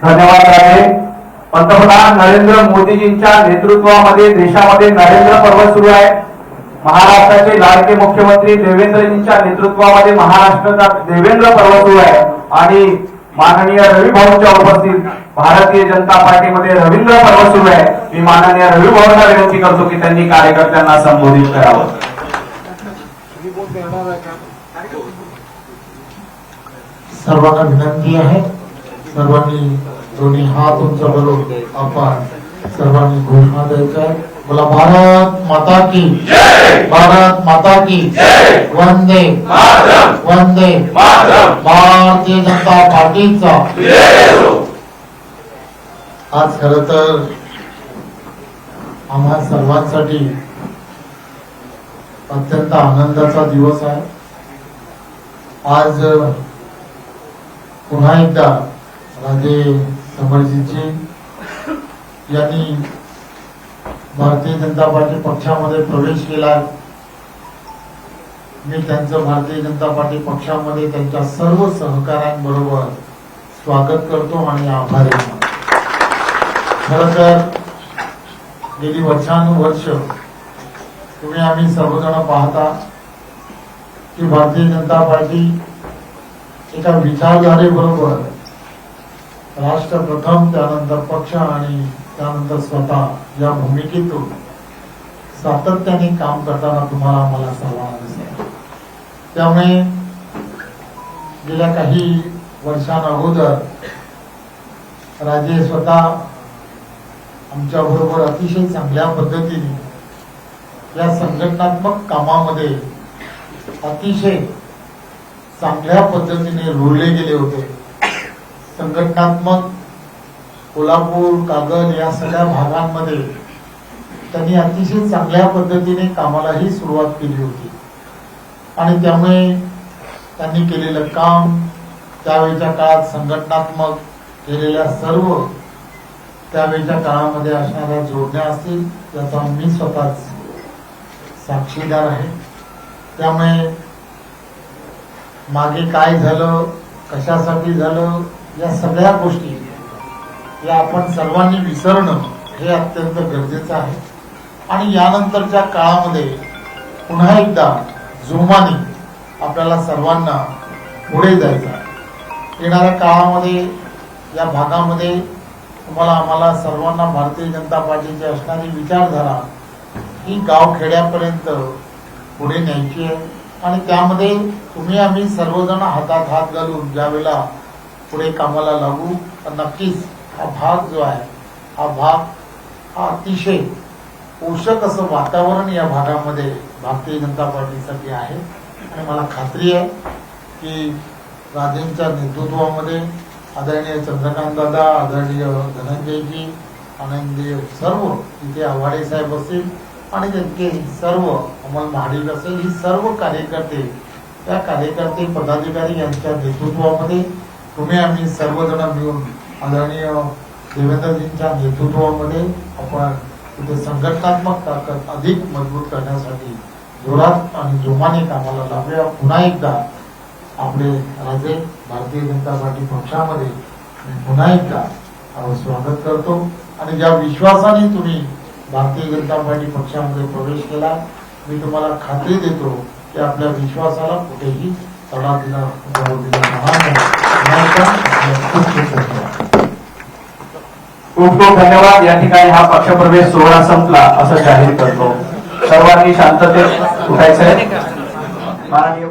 धन्यवाद राजे. पंतप्रधान नरेंद्र मोदीजींच्या नेतृत्वामध्ये देशामध्ये नरेंद्र पर्व सुरू आहे. महाराष्ट्राचे लाडके मुख्यमंत्री देवेंद्रजींच्या नेतृत्वामध्ये महाराष्ट्राचा देवेंद्र पर्व सुरू आहे आणि माननीय रवी भाऊंच्या उपस्थित भारतीय जनता पार्टीमध्ये रवींद्र पर्व सुरू आहे. मी माननीय रवी भाऊंना विनंती करतो की त्यांनी कार्यकर्त्यांना संबोधित करावं. सर्वांना विनंती आहे, सर्वांनी दोन्ही हात उंच करून आपण सर्वांनी घोषणा द्यायचं आहे. बोला भारत माता की जय, भारत माता की जय, वंदे मातरम, वंदे मातरम, भारतीय जनता पार्टीचा आज खरं तर आम्हा सर्वांसाठी अत्यंत आनंदाचा दिवस आहे. आज पुन्हा एकदा राजे समरजीजी यांनी भारतीय जनता पार्टी पक्षामध्ये प्रवेश केला. मी त्यांचं भारतीय जनता पार्टी पक्षामध्ये त्यांच्या सर्व सहकाऱ्यांबरोबर स्वागत करतो आणि आभारी आहे. खरं तर गेली वर्षानुवर्ष तुम्ही आम्ही सर्वजण पाहता की भारतीय जनता पार्टी एका विचारधारेबरोबर राष्ट्र प्रथम, त्यानंतर पक्ष आणि त्यानंतर स्वतः या भूमिकेतून सातत्याने काम करताना तुम्हाला आम्हाला सर्वांना दिसत. त्यामुळे गेल्या काही वर्षांअगोदर राजे स्वतः आमच्या बरोबर अतिशय चांगल्या पद्धतीने या संघटनात्मक कामामध्ये अतिशय चांगल्या पद्धतीने रुळले गेले होते. संघटनात्मक कोल्हापूर, कागल या सगळ्या भागांमध्ये त्यांनी अतिशय चांगल्या पद्धतीने कामालाही सुरुवात केली होती आणि त्यामुळे त्यांनी केलेलं काम, त्यावेळच्या काळात संघटनात्मक केलेल्या सर्व त्यावेळच्या काळामध्ये असणाऱ्या जोडण्या असतील त्याचा मी स्वतःच साक्षीदार आहे. त्यामुळे मागे काय झालं, कशासाठी झालं, या सगळ्या गोष्टी या आपण सर्वांनी विसरणं हे अत्यंत गरजेचं आहे. आणि यानंतरच्या काळामध्ये पुन्हा एकदा जोमाने आपल्याला सर्वांना पुढे जायचं. येणाऱ्या काळामध्ये या भागामध्ये तुम्हाला आम्हाला सर्वांना भारतीय जनता पार्टीची असणारी विचारधारा ही गावखेड्यापर्यंत पुढे न्यायची आहे आणि त्यामध्ये तुम्ही आम्ही सर्वजण हातात हात घालून ज्यावेळेला पुढे कामाला लागू तर नक्कीच हा भाग जो आहे हा भाग हा अतिशय पोषक असं वातावरण या भागामध्ये भारतीय जनता पार्टीसाठी आहे. आणि मला खात्री आहे की राजेंच्या नेतृत्वामध्ये आदरणीय चंद्रकांत दादा, आदरणीय धनंजयजी, आनंदी सर्व इथे आव्हाडे साहेब असतील आणि त्यांचे सर्व अमल महाडिक असेल, ही सर्व कार्यकर्ते त्या कार्यकर्ते पदाधिकारी यांच्या नेतृत्वामध्ये तुम्ही आम्ही सर्वजण मिळून आदरणीय देवेंद्रजींच्या नेतृत्वामध्ये आपण तिथे संघटनात्मक ताकद अधिक मजबूत करण्यासाठी जोरात आणि जोमाने कामाला लागूया. पुन्हा एकदा आपले राजे भारतीय जनता पार्टी पक्षामध्ये पुन्हा एकदा स्वागत करतो आणि ज्या विश्वासाने तुम्ही भारतीय जनता पार्टी पक्षामध्ये प्रवेश केला, मी तुम्हाला खात्री देतो की आपल्या विश्वासाला कुठेही तडा दिला खूप खूप धन्यवाद. या ठिकाणी हा पक्षप्रवेश सोहळा संपला असं जाहीर करतो. सर्वांनी शांततेत उठायचंय. माननीय